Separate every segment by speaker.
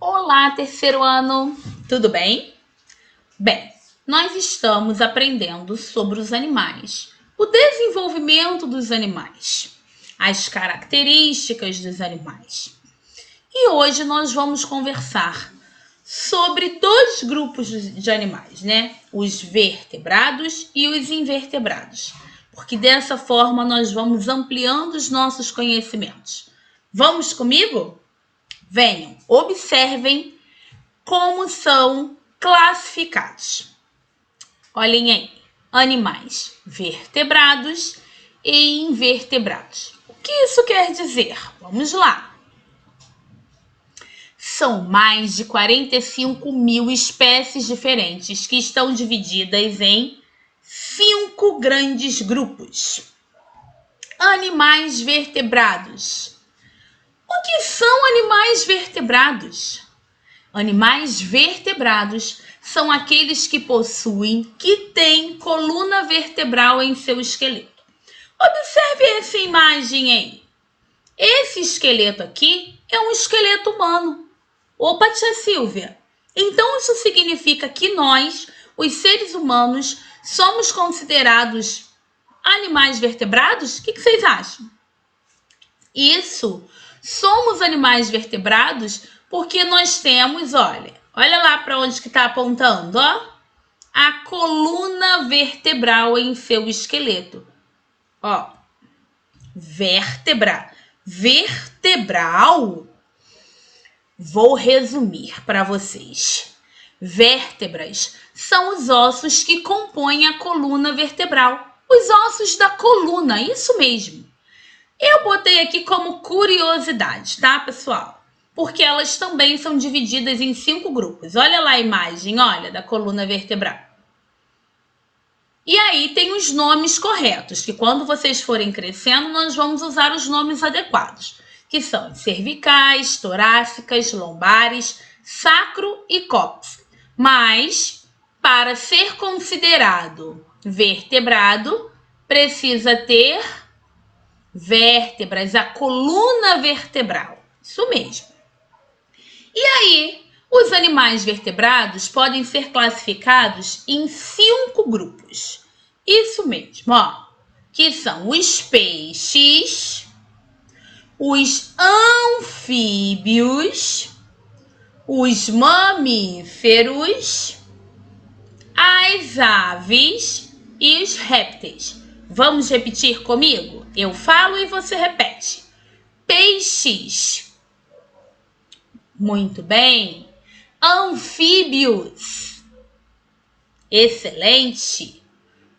Speaker 1: Olá, terceiro ano, tudo bem? Bem, nós estamos aprendendo sobre os animais, o desenvolvimento dos animais, as características dos animais. E hoje nós vamos conversar sobre dois grupos de animais, né? Os vertebrados e os invertebrados, porque dessa forma nós vamos ampliando os nossos conhecimentos. Vamos comigo? Venham, observem como são classificados. Olhem aí, animais vertebrados e invertebrados. O que isso quer dizer? Vamos lá. São mais de 45 mil espécies diferentes que estão divididas em 5 grandes grupos. Animais vertebrados. O que são animais vertebrados? Animais vertebrados são aqueles que têm coluna vertebral em seu esqueleto. Observe essa imagem aí. Esse esqueleto aqui é um esqueleto humano. Opa, tia Silvia. Então isso significa que nós, os seres humanos, somos considerados animais vertebrados? O que vocês acham? Isso. Somos animais vertebrados porque nós temos, olha lá para onde que está apontando, ó, a coluna vertebral em seu esqueleto. Ó, vértebra, vertebral. Vou resumir para vocês. Vértebras são os ossos que compõem a coluna vertebral. Os ossos da coluna, isso mesmo. Eu botei aqui como curiosidade, tá, pessoal? Porque elas também são divididas em 5 grupos. Olha lá a imagem, olha, da coluna vertebral. E aí tem os nomes corretos, que quando vocês forem crescendo, nós vamos usar os nomes adequados, que são cervicais, torácicas, lombares, sacro e cóccix. Mas, para ser considerado vertebrado, precisa ter vértebras, a coluna vertebral. Isso mesmo. E aí, os animais vertebrados podem ser classificados em 5 grupos. Isso mesmo, ó. Que são os peixes, os anfíbios, os mamíferos, as aves e os répteis. Vamos repetir comigo? Eu falo e você repete. Peixes. Muito bem. Anfíbios. Excelente.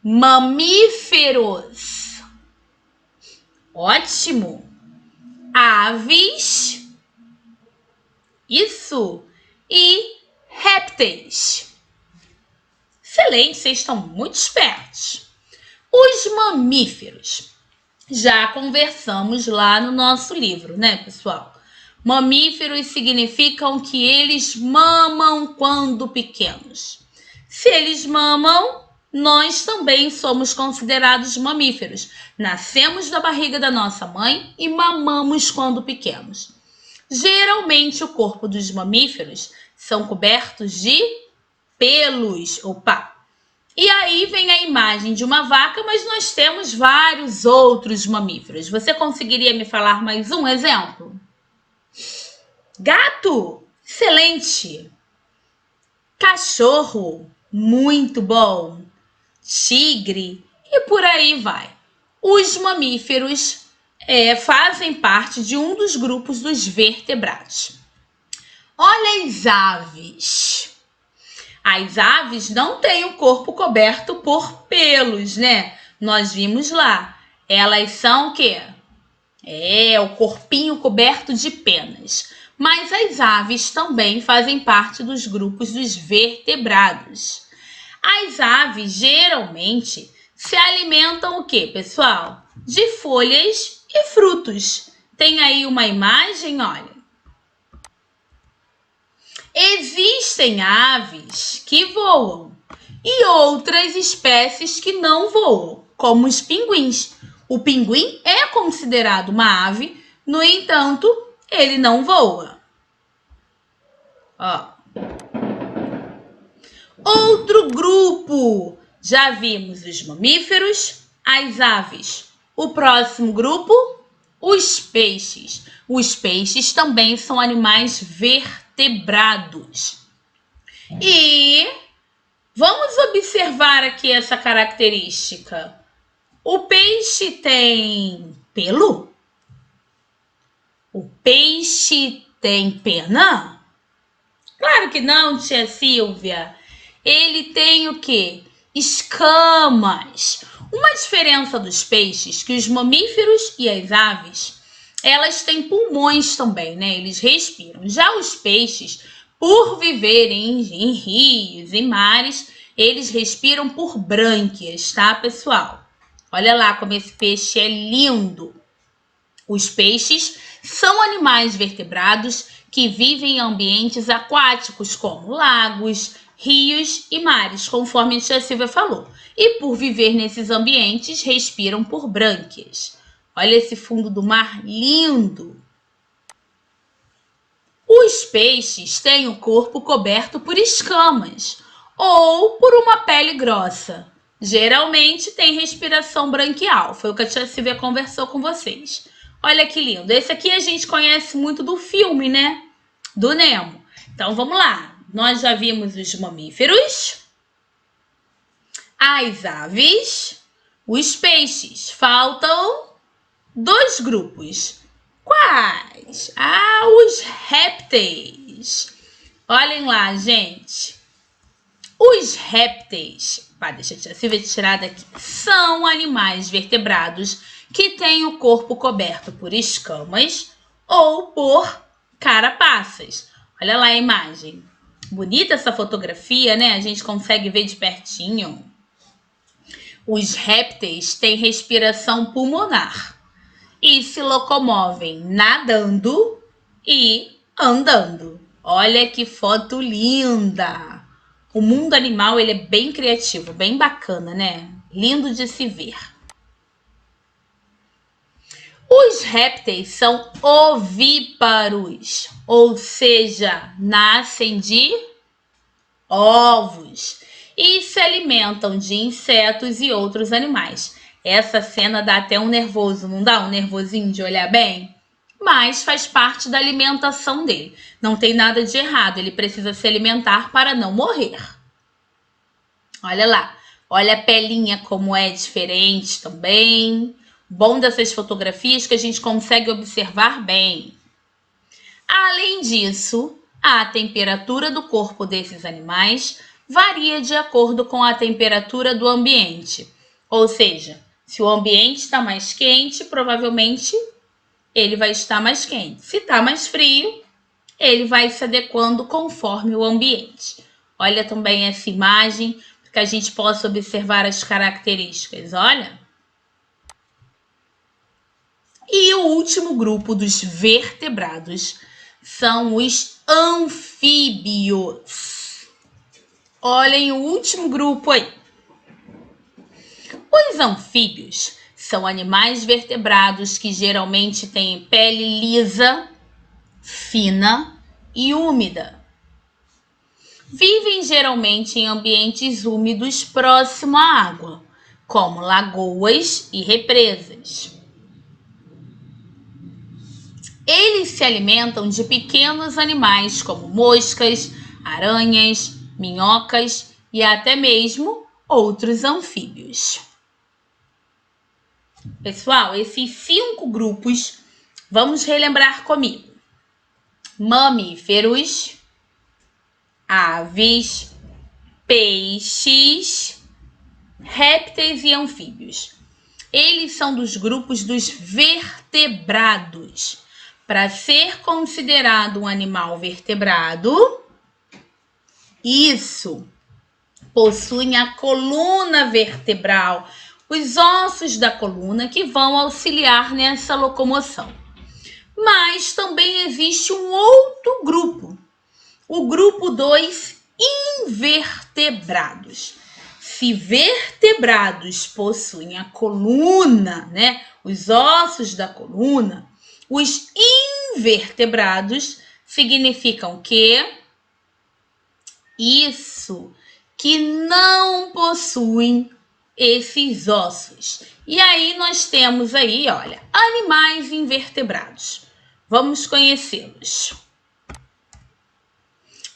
Speaker 1: Mamíferos. Ótimo. Aves. Isso. E répteis. Excelente, vocês estão muito espertos. Os mamíferos. Já conversamos lá no nosso livro, né, pessoal? Mamíferos significam que eles mamam quando pequenos. Se eles mamam, nós também somos considerados mamíferos. Nascemos da barriga da nossa mãe e mamamos quando pequenos. Geralmente, o corpo dos mamíferos são cobertos de pelos. E aí vem a imagem de uma vaca, mas nós temos vários outros mamíferos. Você conseguiria me falar mais um exemplo? Gato, excelente. Cachorro, muito bom. Tigre e por aí vai. Os mamíferos fazem parte de um dos grupos dos vertebrados. Olha as aves. As aves não têm o corpo coberto por pelos, né? Nós vimos lá. Elas são o quê? O corpinho coberto de penas. Mas as aves também fazem parte dos grupos dos vertebrados. As aves geralmente se alimentam o quê, pessoal? De folhas e frutos. Tem aí uma imagem, olha. Existem aves que voam e outras espécies que não voam, como os pinguins. O pinguim é considerado uma ave, no entanto, ele não voa. Ó. Outro grupo. Já vimos os mamíferos, as aves. O próximo grupo, os peixes. Os peixes também são animais vertebrados. E vamos observar aqui essa característica. O peixe tem pelo? O peixe tem pena? Claro que não, tia Silvia. Ele tem o quê? Escamas. Uma diferença dos peixes que os mamíferos e as aves, elas têm pulmões também, né? Eles respiram. Já os peixes, por viverem em rios, em mares, eles respiram por brânquias, tá, pessoal? Olha lá como esse peixe é lindo. Os peixes são animais vertebrados que vivem em ambientes aquáticos, como lagos, rios e mares, conforme a tia Silvia falou. E por viver nesses ambientes, respiram por brânquias. Olha esse fundo do mar lindo! Os peixes têm o corpo coberto por escamas ou por uma pele grossa. Geralmente tem respiração branquial. Foi o que a tia Silvia conversou com vocês. Olha que lindo. Esse aqui a gente conhece muito do filme, né? Do Nemo. Então vamos lá. Nós já vimos os mamíferos, as aves, os peixes. Faltam dois grupos. Quais? Ah, os répteis. Olhem lá, gente. Os répteis, deixa a Silvia tirar daqui, são animais vertebrados que têm o corpo coberto por escamas ou por carapaças. Olha lá a imagem. Bonita essa fotografia, né? A gente consegue ver de pertinho. Os répteis têm respiração pulmonar e se locomovem nadando e andando. Olha que foto linda! O mundo animal ele é bem criativo, bem bacana, né? Lindo de se ver. Os répteis são ovíparos, ou seja, nascem de ovos e se alimentam de insetos e outros animais. Essa cena dá até um nervoso, não dá? Um nervosinho de olhar bem? Mas faz parte da alimentação dele. Não tem nada de errado, ele precisa se alimentar para não morrer. Olha lá, olha a pelinha como é diferente também. Bom dessas fotografias que a gente consegue observar bem. Além disso, a temperatura do corpo desses animais varia de acordo com a temperatura do ambiente. Ou seja, se o ambiente está mais quente, provavelmente ele vai estar mais quente. Se está mais frio, ele vai se adequando conforme o ambiente. Olha também essa imagem, para que a gente possa observar as características. Olha. E o último grupo dos vertebrados são os anfíbios. Olhem o último grupo aí. Os anfíbios são animais vertebrados que geralmente têm pele lisa, fina e úmida. Vivem geralmente em ambientes úmidos próximo à água, como lagoas e represas. Eles se alimentam de pequenos animais como moscas, aranhas, minhocas e até mesmo outros anfíbios. Pessoal, esses 5 grupos, vamos relembrar comigo. Mamíferos, aves, peixes, répteis e anfíbios. Eles são dos grupos dos vertebrados. Para ser considerado um animal vertebrado, possuem a coluna vertebral, os ossos da coluna que vão auxiliar nessa locomoção. Mas também existe um outro grupo, o grupo dos invertebrados. Se vertebrados possuem a coluna, né, os ossos da coluna, os invertebrados significam que Isso, que não possuem esses ossos. E aí nós temos aí, olha, animais invertebrados. Vamos conhecê-los.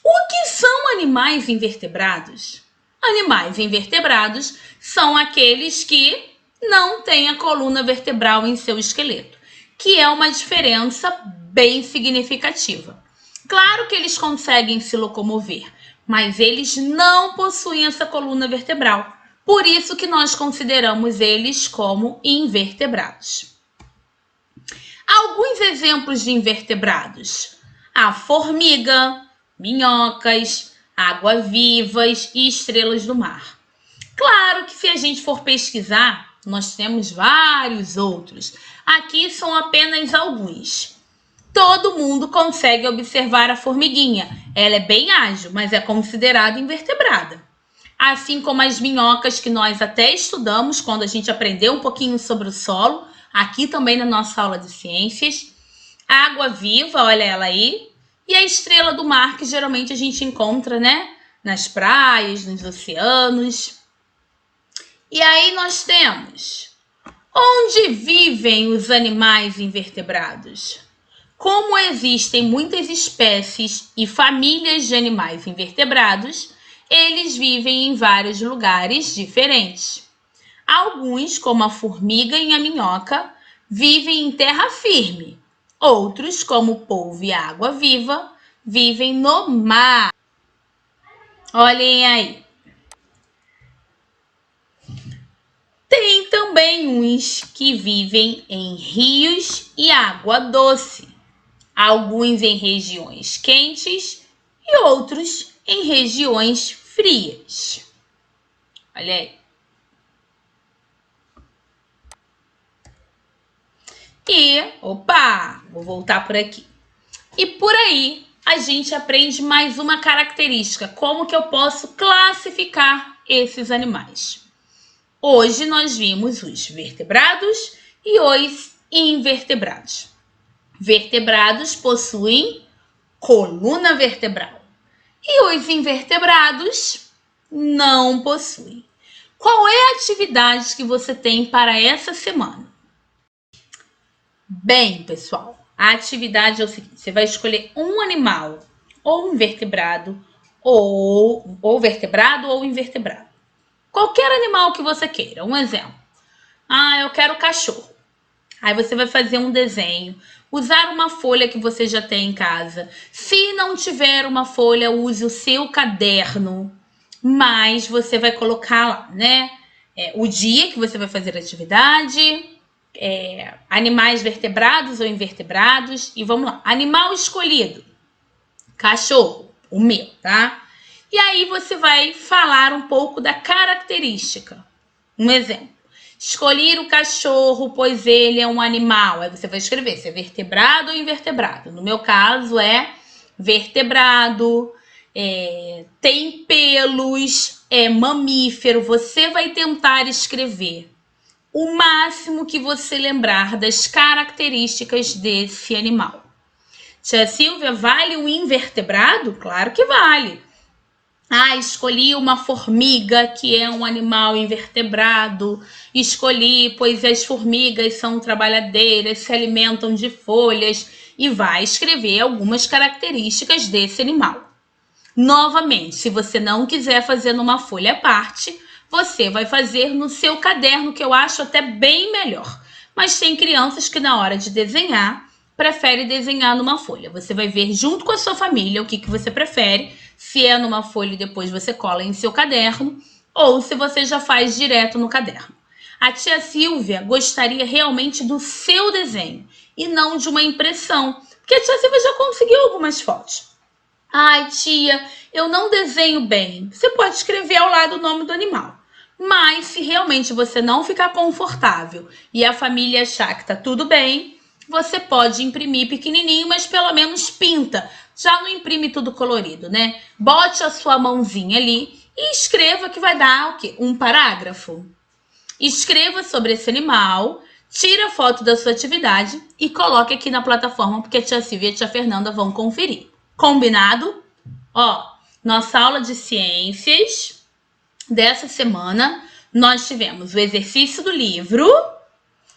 Speaker 1: O que são animais invertebrados? Animais invertebrados são aqueles que não têm a coluna vertebral em seu esqueleto, que é uma diferença bem significativa. Claro que eles conseguem se locomover, mas eles não possuem essa coluna vertebral. Por isso que nós consideramos eles como invertebrados. Alguns exemplos de invertebrados: a formiga, minhocas, água-vivas e estrelas do mar. Claro que se a gente for pesquisar, nós temos vários outros. Aqui são apenas alguns. Todo mundo consegue observar a formiguinha. Ela é bem ágil, mas é considerada invertebrada. Assim como as minhocas, que nós até estudamos quando a gente aprendeu um pouquinho sobre o solo, aqui também na nossa aula de ciências. A água-viva, olha ela aí. E a estrela do mar, que geralmente a gente encontra, né, nas praias, nos oceanos. E aí nós temos: onde vivem os animais invertebrados? Como existem muitas espécies e famílias de animais invertebrados, eles vivem em vários lugares diferentes. Alguns, como a formiga e a minhoca, vivem em terra firme. Outros, como o polvo e a água-viva, vivem no mar. Olhem aí. Tem também uns que vivem em rios e água doce. Alguns em regiões quentes e outros em regiões frias. Olha aí. Vou voltar por aqui. E por aí a gente aprende mais uma característica: como que eu posso classificar esses animais. Hoje nós vimos os vertebrados e os invertebrados. Vertebrados possuem coluna vertebral e os invertebrados não possuem. Qual é a atividade que você tem para essa semana? Bem, pessoal, a atividade é o seguinte: você vai escolher um animal, ou um vertebrado, ou vertebrado ou invertebrado. Qualquer animal que você queira. Um exemplo: eu quero cachorro. Aí você vai fazer um desenho, usar uma folha que você já tem em casa. Se não tiver uma folha, use o seu caderno, mas você vai colocar lá, né? O dia que você vai fazer a atividade, animais vertebrados ou invertebrados. E vamos lá. Animal escolhido: cachorro, o meu, tá? E aí você vai falar um pouco da característica. Um exemplo: escolhi o cachorro, pois ele é um animal. Aí você vai escrever se é vertebrado ou invertebrado. No meu caso é vertebrado, tem pelos, é mamífero. Você vai tentar escrever o máximo que você lembrar das características desse animal. Tia Silvia, vale o invertebrado? Claro que vale. Escolhi uma formiga, que é um animal invertebrado. Escolhi, pois as formigas são trabalhadeiras, se alimentam de folhas. E vai escrever algumas características desse animal. Novamente, se você não quiser fazer numa folha à parte, você vai fazer no seu caderno, que eu acho até bem melhor. Mas tem crianças que, na hora de desenhar, prefere desenhar numa folha. Você vai ver junto com a sua família o que você prefere, se é numa folha e depois você cola em seu caderno, ou se você já faz direto no caderno. A tia Silvia gostaria realmente do seu desenho e não de uma impressão, porque a tia Silvia já conseguiu algumas fotos. Ai, tia, eu não desenho bem. Você pode escrever ao lado o nome do animal. Mas se realmente você não ficar confortável e a família achar que tá tudo bem, você pode imprimir pequenininho, mas pelo menos pinta. Já não imprime tudo colorido, né? Bote a sua mãozinha ali e escreva, que vai dar o quê? Um parágrafo. Escreva sobre esse animal, tira a foto da sua atividade e coloque aqui na plataforma, porque a tia Silvia e a tia Fernanda vão conferir. Combinado? nossa aula de ciências dessa semana, nós tivemos o exercício do livro,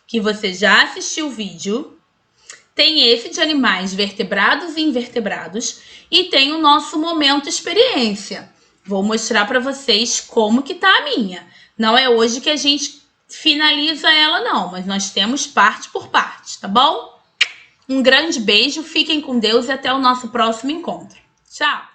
Speaker 1: que você já assistiu o vídeo, tem esse de animais vertebrados e invertebrados e tem o nosso momento experiência. Vou mostrar para vocês como que tá a minha. Não é hoje que a gente finaliza ela não, mas nós temos parte por parte, tá bom? Um grande beijo, fiquem com Deus e até o nosso próximo encontro. Tchau!